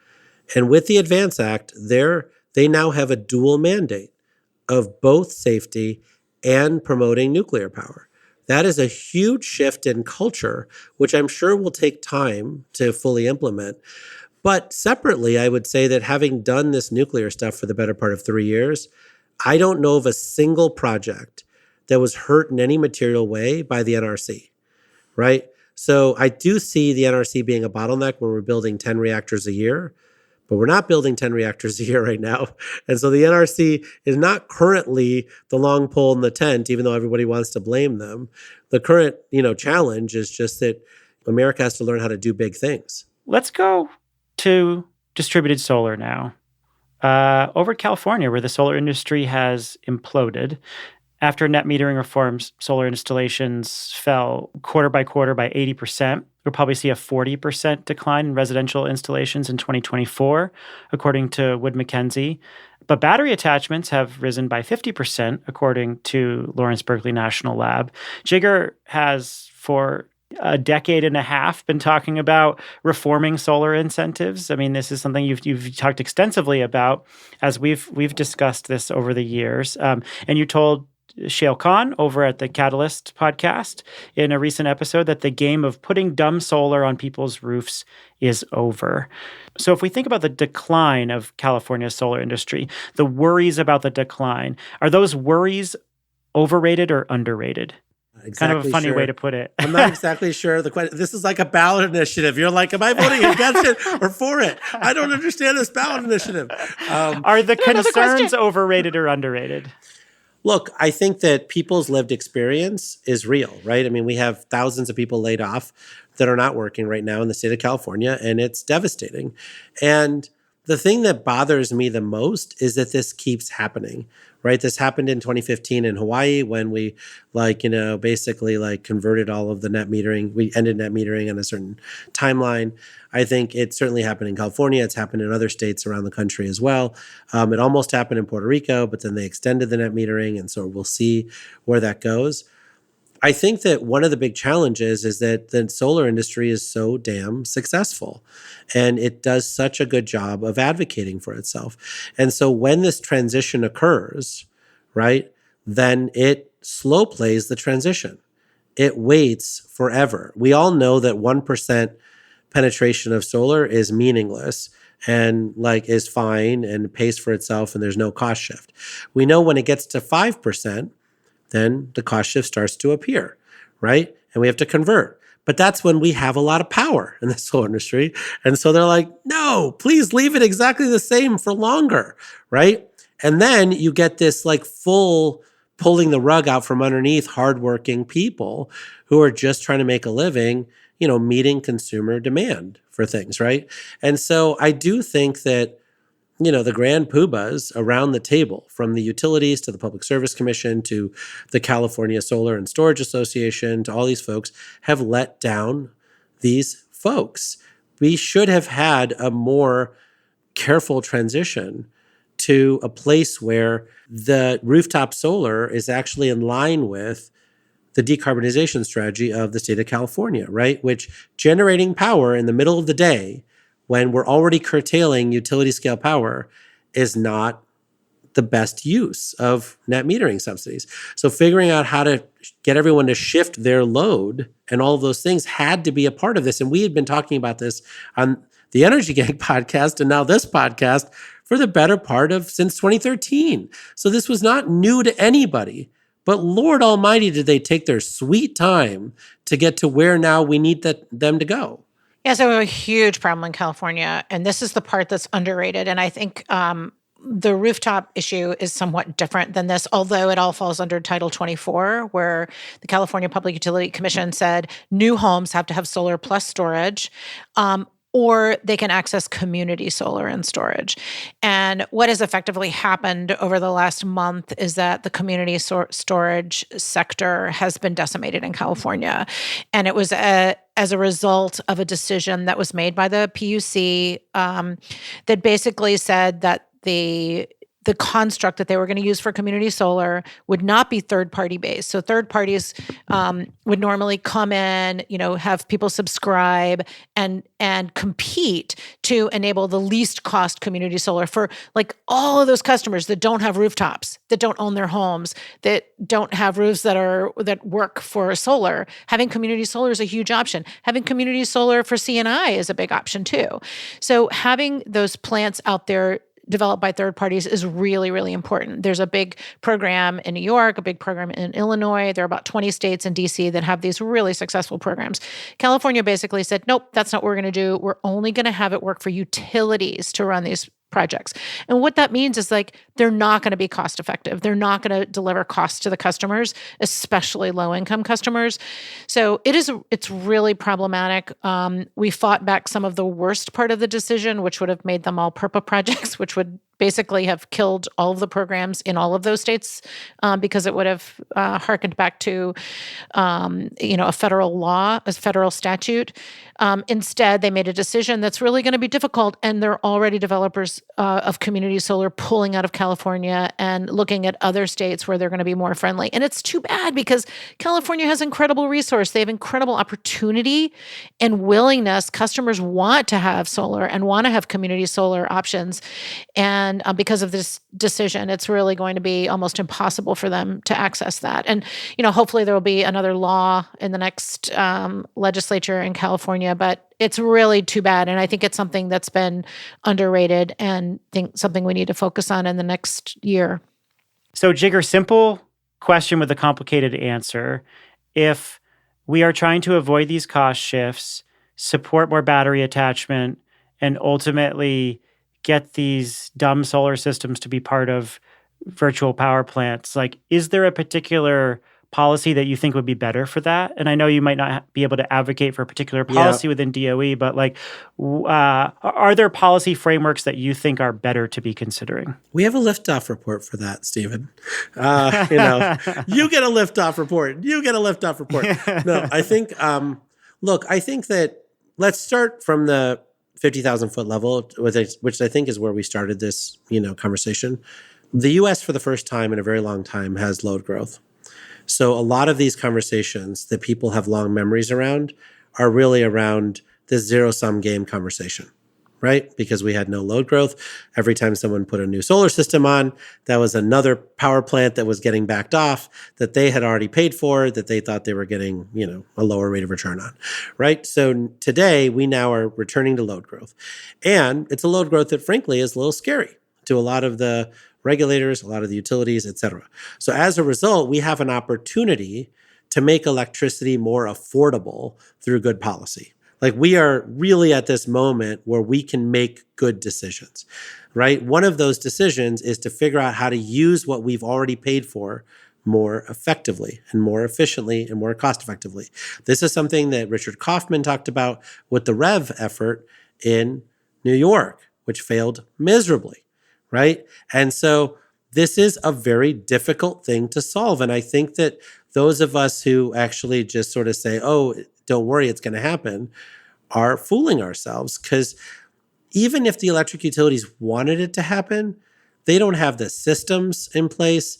And with the Advance Act, they now have a dual mandate of both safety and promoting nuclear power. That is a huge shift in culture, which I'm sure will take time to fully implement. But separately, I would say that having done this nuclear stuff for the better part of 3 years, I don't know of a single project that was hurt in any material way by the NRC, right? So I do see the NRC being a bottleneck when we're building 10 reactors a year, but we're not building 10 reactors a year right now. And so the NRC is not currently the long pole in the tent, even though everybody wants to blame them. The current, challenge is just that America has to learn how to do big things. Let's go to distributed solar now. Over California, where the solar industry has imploded, After net metering reforms, solar installations fell quarter by quarter by 80%. We'll probably see a 40% decline in residential installations in 2024, according to Wood Mackenzie. But battery attachments have risen by 50%, according to Lawrence Berkeley National Lab. Jigar has, for a decade and a half, been talking about reforming solar incentives. I mean, this is something you've talked extensively about as we've discussed this over the years. And you told Shail Khan over at the Catalyst podcast in a recent episode that the game of putting dumb solar on people's roofs is over. So if we think about the decline of California's solar industry, the worries about the decline, are those worries overrated or underrated? Exactly, kind of a funny way to put it. I'm not exactly sure. This is like a ballot initiative. You're like, am I voting against it or for it? I don't understand this ballot initiative. Are the concerns overrated or underrated? Look, I think that people's lived experience is real, right? I mean, we have thousands of people laid off that are not working right now in the state of California, and it's devastating. And the thing that bothers me the most is that this keeps happening, right? This happened in 2015 in Hawaii when we basically converted all of the net metering. We ended net metering on a certain timeline. I think it certainly happened in California. It's happened in other states around the country as well. It almost happened in Puerto Rico, but then they extended the net metering. And so we'll see where that goes. I think that one of the big challenges is that the solar industry is so damn successful and it does such a good job of advocating for itself. And so when this transition occurs, right, then it slow plays the transition. It waits forever. We all know that 1% penetration of solar is meaningless and is fine and pays for itself and there's no cost shift. We know when it gets to 5%, then the cost shift starts to appear, right? And we have to convert. But that's when we have a lot of power in the solar industry. And so they're like, no, please leave it exactly the same for longer, right? And then you get this full pulling the rug out from underneath hardworking people who are just trying to make a living, meeting consumer demand for things, right? And so I do think that, the grand poobahs around the table, from the utilities to the Public Service Commission to the California Solar and Storage Association to all these folks, have let down these folks. We should have had a more careful transition to a place where the rooftop solar is actually in line with the decarbonization strategy of the state of California, right? Which generating power in the middle of the day when we're already curtailing utility scale power is not the best use of net metering subsidies. So figuring out how to get everyone to shift their load and all of those things had to be a part of this. And we had been talking about this on the Energy Gang podcast and now this podcast for the better part of since 2013. So this was not new to anybody. But Lord Almighty, did they take their sweet time to get to where now we need them to go. Yeah, so we have a huge problem in California, and this is the part that's underrated. And I think the rooftop issue is somewhat different than this, although it all falls under Title 24, where the California Public Utility Commission said new homes have to have solar plus storage, or they can access community solar and storage. And what has effectively happened over the last month is that the community storage sector has been decimated in California. And it was as a result of a decision that was made by the PUC that basically said that the construct that they were going to use for community solar would not be third-party based. So third parties would normally come in, have people subscribe and compete to enable the least cost community solar for all of those customers that don't have rooftops, that don't own their homes, that don't have roofs that work for solar. Having community solar is a huge option. Having community solar for C&I is a big option too. So having those plants out there developed by third parties is really, really important. There's a big program in New York, a big program in Illinois. There are about 20 states in DC that have these really successful programs. California basically said, nope, that's not what we're going to do. We're only going to have it work for utilities to run these projects. And what that means is they're not going to be cost effective. They're not going to deliver costs to the customers, especially low income customers. So it's really problematic. We fought back some of the worst part of the decision, which would have made them all PURPA projects, which would basically have killed all of the programs in all of those states because it would have harkened back to, a federal law, a federal statute. Instead, they made a decision that's really going to be difficult, and there are already developers of community solar pulling out of California and looking at other states where they're going to be more friendly. And it's too bad because California has incredible resource. They have incredible opportunity and willingness. Customers want to have solar and want to have community solar options. And because of this decision, it's really going to be almost impossible for them to access that. And, hopefully there will be another law in the next legislature in California, but it's really too bad. And I think it's something that's been underrated and something we need to focus on in the next year. So, Jigar, simple question with a complicated answer. If we are trying to avoid these cost shifts, support more battery attachment, and ultimately get these dumb solar systems to be part of virtual power plants, is there a particular policy that you think would be better for that? And I know you might not be able to advocate for a particular policy within DOE, but are there policy frameworks that you think are better to be considering? We have a liftoff report for that, Stephen. You get a liftoff report. You get a liftoff report. No, I think, I think that let's start from the 50,000 foot level, which I think is where we started this, conversation. The U.S. for the first time in a very long time has load growth. So a lot of these conversations that people have long memories around are really around this zero-sum game conversation, right? Because we had no load growth. Every time someone put a new solar system on, that was another power plant that was getting backed off that they had already paid for, that they thought they were getting, a lower rate of return on, right? So today, we now are returning to load growth. And it's a load growth that, frankly, is a little scary to a lot of the regulators, a lot of the utilities, et cetera. So as a result, we have an opportunity to make electricity more affordable through good policy. We are really at this moment where we can make good decisions, right? One of those decisions is to figure out how to use what we've already paid for more effectively and more efficiently and more cost effectively. This is something that Richard Kaufman talked about with the REV effort in New York, which failed miserably. Right? And so this is a very difficult thing to solve. And I think that those of us who actually just sort of say, oh, don't worry, it's going to happen, are fooling ourselves. Because even if the electric utilities wanted it to happen, they don't have the systems in place.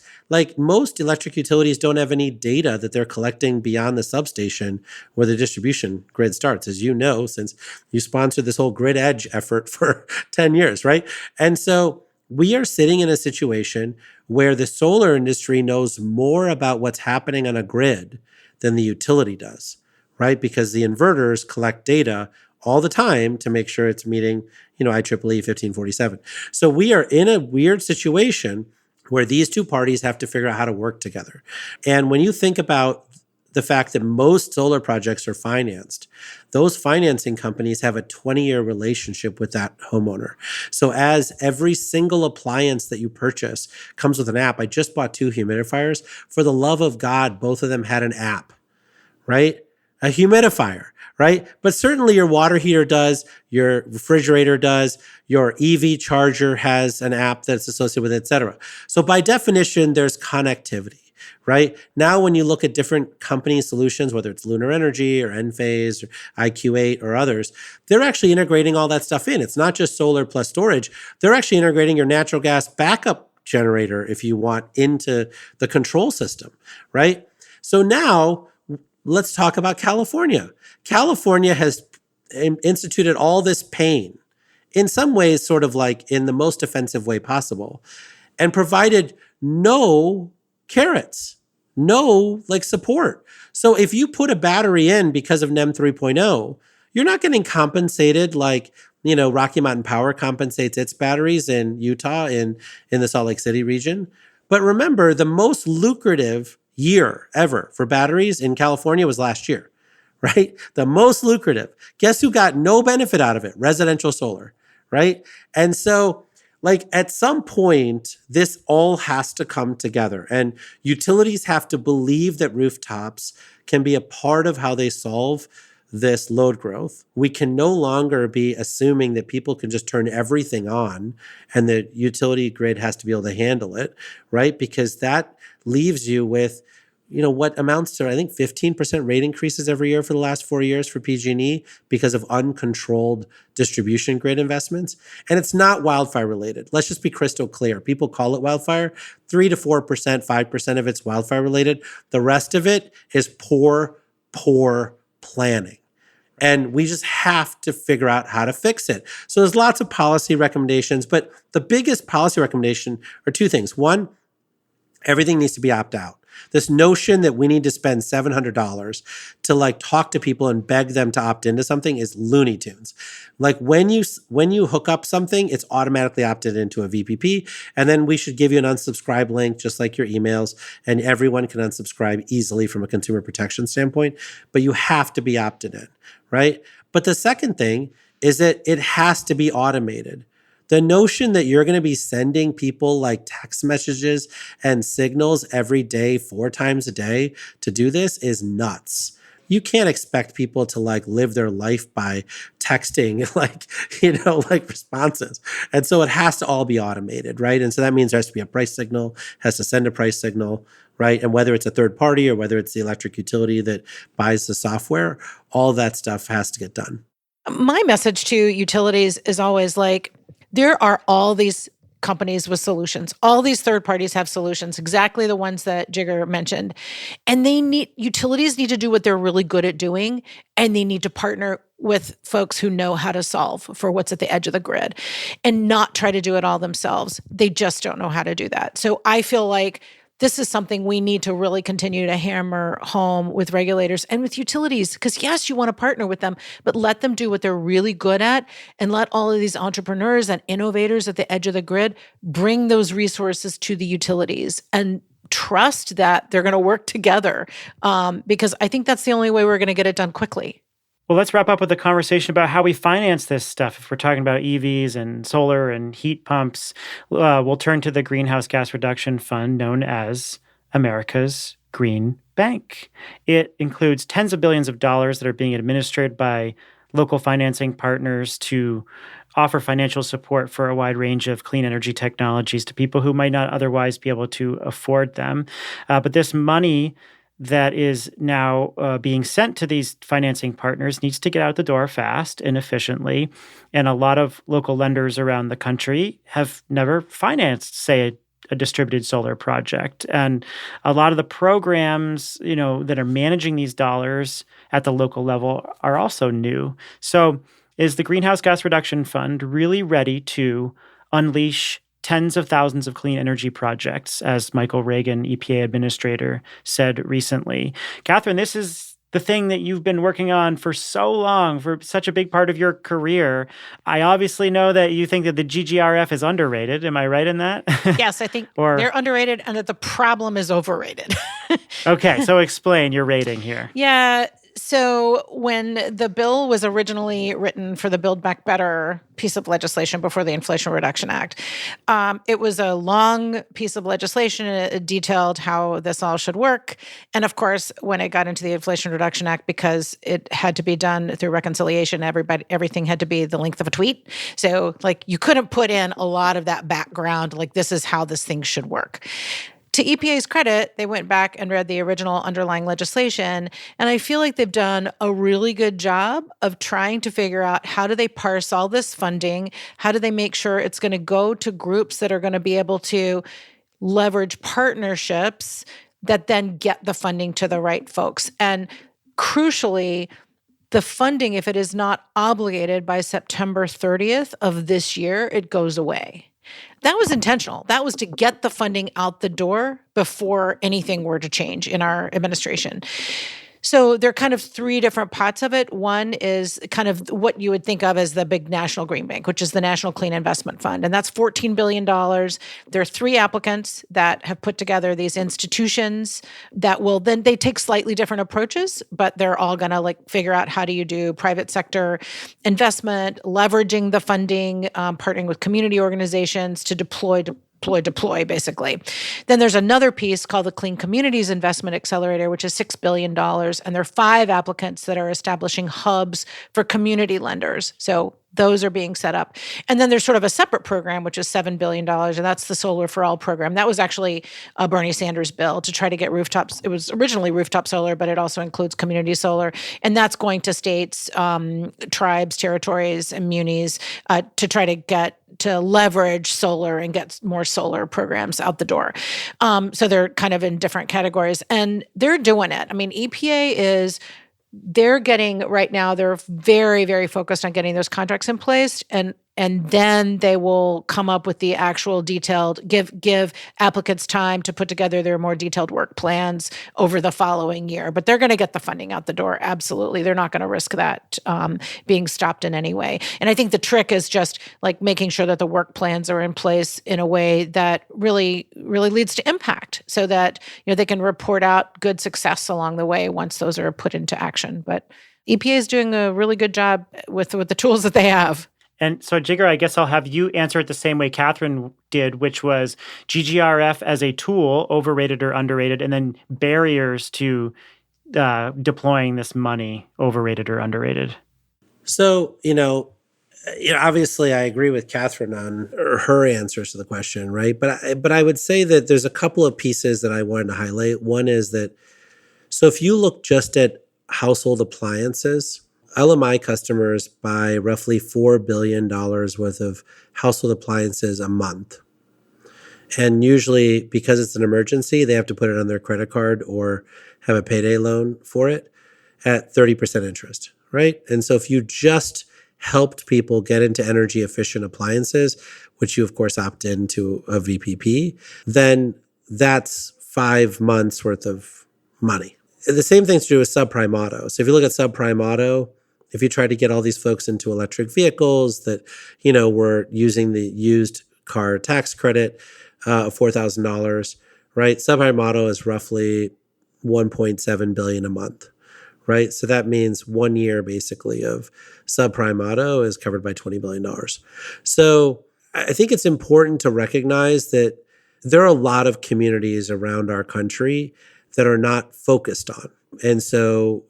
Most electric utilities don't have any data that they're collecting beyond the substation where the distribution grid starts, as you know, since you sponsored this whole grid edge effort for 10 years, right? And so we are sitting in a situation where the solar industry knows more about what's happening on a grid than the utility does, right? Because the inverters collect data all the time to make sure it's meeting, IEEE 1547. So we are in a weird situation where these two parties have to figure out how to work together. And when you think about the fact that most solar projects are financed, those financing companies have a 20-year relationship with that homeowner. So as every single appliance that you purchase comes with an app, I just bought 2 humidifiers. For the love of God, both of them had an app, right? A humidifier, right? But certainly your water heater does, your refrigerator does, your EV charger has an app that's associated with it, et cetera. So by definition, there's connectivity. Right? Now, when you look at different company solutions, whether it's Lunar Energy or Enphase or IQ8 or others, they're actually integrating all that stuff in. It's not just solar plus storage. They're actually integrating your natural gas backup generator, if you want, into the control system, right? So now let's talk about California. California has instituted all this pain, in some ways sort of in the most offensive way possible, and provided no carrots, no support. So if you put a battery in because of NEM 3.0, you're not getting compensated Rocky Mountain Power compensates its batteries in Utah in the Salt Lake City region. But remember, the most lucrative year ever for batteries in California was last year, right? The most lucrative. Guess who got no benefit out of it? Residential solar, right? And so at some point, this all has to come together, and utilities have to believe that rooftops can be a part of how they solve this load growth. We can no longer be assuming that people can just turn everything on and the utility grid has to be able to handle it, right? Because that leaves you with, what amounts to, I think, 15% rate increases every year for the last 4 years for PG&E because of uncontrolled distribution grid investments. And it's not wildfire related. Let's just be crystal clear. People call it wildfire. 3 to 4%, 5% of it's wildfire related. The rest of it is poor planning. And we just have to figure out how to fix it. So there's lots of policy recommendations, but the biggest policy recommendation are two things. One, everything needs to be opt-out. This notion that we need to spend $700 to talk to people and beg them to opt into something is Looney Tunes. When you hook up something, it's automatically opted into a VPP, and then we should give you an unsubscribe link, just like your emails, and everyone can unsubscribe easily from a consumer protection standpoint. But you have to be opted in, right? But the second thing is that it has to be automated. The notion that you're going to be sending people text messages and signals every day, 4 times a day to do this is nuts. You can't expect people to live their life by texting, responses. And so it has to all be automated, right? And so that means there has to be a price signal, has to send a price signal, right? And whether it's a third party or whether it's the electric utility that buys the software, all that stuff has to get done. My message to utilities is always there are all these companies with solutions. All these third parties have solutions, exactly the ones that Jigar mentioned. And utilities need to do what they're really good at doing, and they need to partner with folks who know how to solve for what's at the edge of the grid and not try to do it all themselves. They just don't know how to do that. So I feel like this is something we need to really continue to hammer home with regulators and with utilities, because yes, you want to partner with them, but let them do what they're really good at, and let all of these entrepreneurs and innovators at the edge of the grid bring those resources to the utilities and trust that they're going to work together, because I think that's the only way we're going to get it done quickly. Well, let's wrap up with a conversation about how we finance this stuff. If we're talking about EVs and solar and heat pumps, we'll turn to the Greenhouse Gas Reduction Fund, known as America's Green Bank. It includes tens of billions of dollars that are being administered by local financing partners to offer financial support for a wide range of clean energy technologies to people who might not otherwise be able to afford them. But this money that is now being sent to these financing partners needs to get out the door fast and efficiently. And a lot of local lenders around the country have never financed, say, a distributed solar project. And a lot of the programs, that are managing these dollars at the local level are also new. So is the Greenhouse Gas Reduction Fund really ready to unleash tens of thousands of clean energy projects, as Michael Regan, EPA administrator, said recently? Katherine, this is the thing that you've been working on for so long, for such a big part of your career. I obviously know that you think that the GGRF is underrated. Am I right in that? Yes, I think they're underrated and that the problem is overrated. Okay, so explain your rating here. Yeah. So when the bill was originally written for the Build Back Better piece of legislation before the Inflation Reduction Act, it was a long piece of legislation. It detailed how this all should work. And of course, when it got into the Inflation Reduction Act, because it had to be done through reconciliation, everything had to be the length of a tweet. So you couldn't put in a lot of that background, this is how this thing should work. To EPA's credit, they went back and read the original underlying legislation, and I feel like they've done a really good job of trying to figure out how do they parse all this funding, how do they make sure it's going to go to groups that are going to be able to leverage partnerships that then get the funding to the right folks. And crucially, the funding, if it is not obligated by September 30th of this year, it goes away. That was intentional. That was to get the funding out the door before anything were to change in our administration. So there are kind of 3 different pots of it. One is kind of what you would think of as the big National Green Bank, which is the National Clean Investment Fund. And that's $14 billion. There are 3 applicants that have put together these institutions that will then, they take slightly different approaches, but they're all going to figure out how do you do private sector investment, leveraging the funding, partnering with community organizations to deploy deploy, basically. Then there's another piece called the Clean Communities Investment Accelerator, which is $6 billion. And there are 5 applicants that are establishing hubs for community lenders. So those are being set up. And then there's sort of a separate program, which is $7 billion, and that's the Solar for All program. That was actually a Bernie Sanders bill to try to get rooftops. It was originally rooftop solar, but it also includes community solar. And that's going to states, tribes, territories, and munis to try to get to leverage solar and get more solar programs out the door. So they're kind of in different categories. And they're doing it. I mean, EPA they're getting right now, they're very, very focused on getting those contracts in place. And then they will come up with the actual detailed, give applicants time to put together their more detailed work plans over the following year. But they're going to get the funding out the door. Absolutely. They're not going to risk that being stopped in any way. And I think the trick is just like making sure that the work plans are in place in a way that really, really leads to impact so that, they can report out good success along the way once those are put into action. But EPA is doing a really good job with the tools that they have. And so, Jigar, I guess I'll have you answer it the same way Katherine did, which was GGRF as a tool, overrated or underrated, and then barriers to deploying this money, overrated or underrated. So, obviously I agree with Katherine on her answers to the question, right? But I would say that there's a couple of pieces that I wanted to highlight. One is that, so if you look just at household appliances, LMI customers buy roughly $4 billion worth of household appliances a month. And usually, because it's an emergency, they have to put it on their credit card or have a payday loan for it at 30% interest, right? And so if you just helped people get into energy efficient appliances, which you of course opt into a VPP, then that's 5 months worth of money. The same thing's true with subprime auto. So if you look at subprime auto, if you try to get all these folks into electric vehicles that, were using the used car tax credit of $4,000, right? Subprime auto is roughly $1.7 billion a month, right? So that means 1 year basically of subprime auto is covered by $20 billion. So I think it's important to recognize that there are a lot of communities around our country that are not focused on. And so,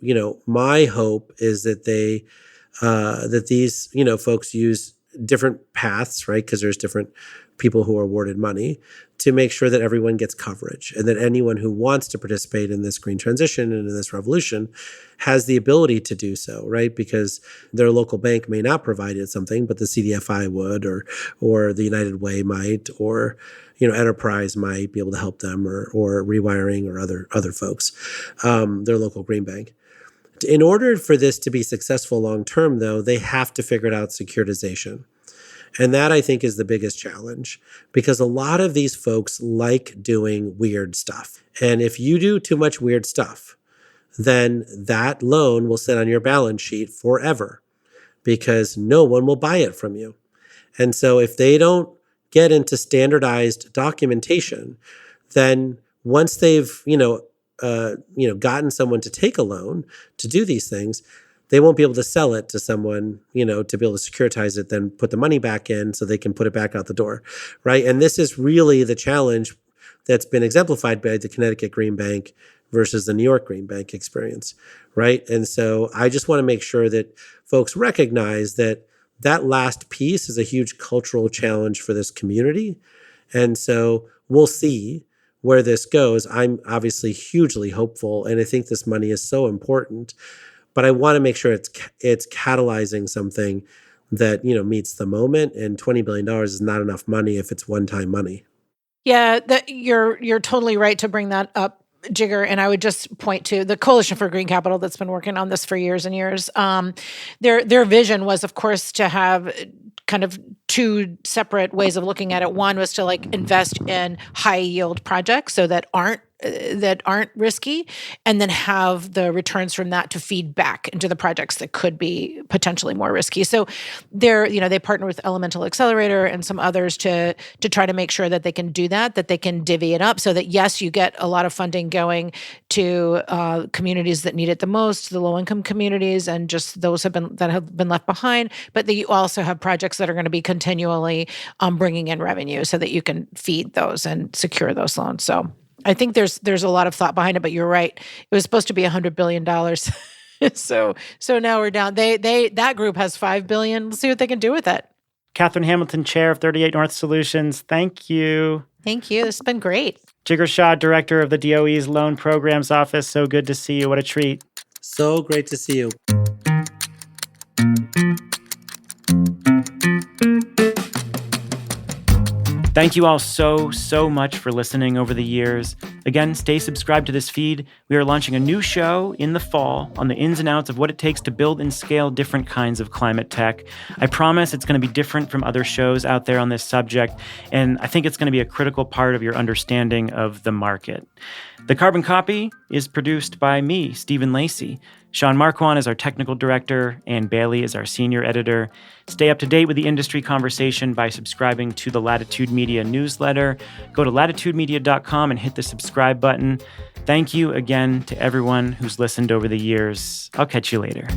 my hope is that that these, folks use different paths, right? Because there's different people who are awarded money to make sure that everyone gets coverage and that anyone who wants to participate in this green transition and in this revolution has the ability to do so, right? Because their local bank may not provide it something, but the CDFI would, or the United Way might, or Enterprise might be able to help them, or Rewiring or other folks, their local green bank. In order for this to be successful long term, though, they have to figure out securitization. And that, I think, is the biggest challenge, because a lot of these folks like doing weird stuff. And if you do too much weird stuff, then that loan will sit on your balance sheet forever because no one will buy it from you. And so if they don't get into standardized documentation, then once they've, gotten someone to take a loan to do these things, they won't be able to sell it to someone, to be able to securitize it, then put the money back in so they can put it back out the door, right? And this is really the challenge that's been exemplified by the Connecticut Green Bank versus the New York Green Bank experience, right? And so I just want to make sure that folks recognize that last piece is a huge cultural challenge for this community. And so we'll see where this goes. I'm obviously hugely hopeful, and I think this money is so important. But I want to make sure it's catalyzing something that meets the moment. And $20 billion is not enough money if it's one-time money. Yeah, you're totally right to bring that up, Jigar. And I would just point to the Coalition for Green Capital that's been working on this for years and years. Their vision was, of course, to have kind of two separate ways of looking at it. One was to invest in high yield projects so that aren't that aren't risky, and then have the returns from that to feed back into the projects that could be potentially more risky. So they partner with Elemental Accelerator and some others to try to make sure that they can do that they can divvy it up so that, yes, you get a lot of funding going to communities that need it the most, the low-income communities, and just those that have been left behind, but that you also have projects that are going to be continually bringing in revenue so that you can feed those and secure those loans. So I think there's a lot of thought behind it, but you're right. It was supposed to be $100 billion. So now we're down. That group has $5 billion. Let's see what they can do with it. Katherine Hamilton, Chair of 38 North Solutions. Thank you. Thank you. This has been great. Jigar Shah, Director of the DOE's Loan Programs Office. So good to see you. What a treat. So great to see you. Thank you all so much for listening over the years. Again, stay subscribed to this feed. We are launching a new show in the fall on the ins and outs of what it takes to build and scale different kinds of climate tech. I promise it's going to be different from other shows out there on this subject, and I think it's going to be a critical part of your understanding of the market. The Carbon Copy is produced by me, Stephen Lacey. Sean Marquand is our technical director, Ann Bailey is our senior editor. Stay up to date with the industry conversation by subscribing to the Latitude Media newsletter. Go to latitudemedia.com and hit the subscribe button. Thank you again to everyone who's listened over the years. I'll catch you later.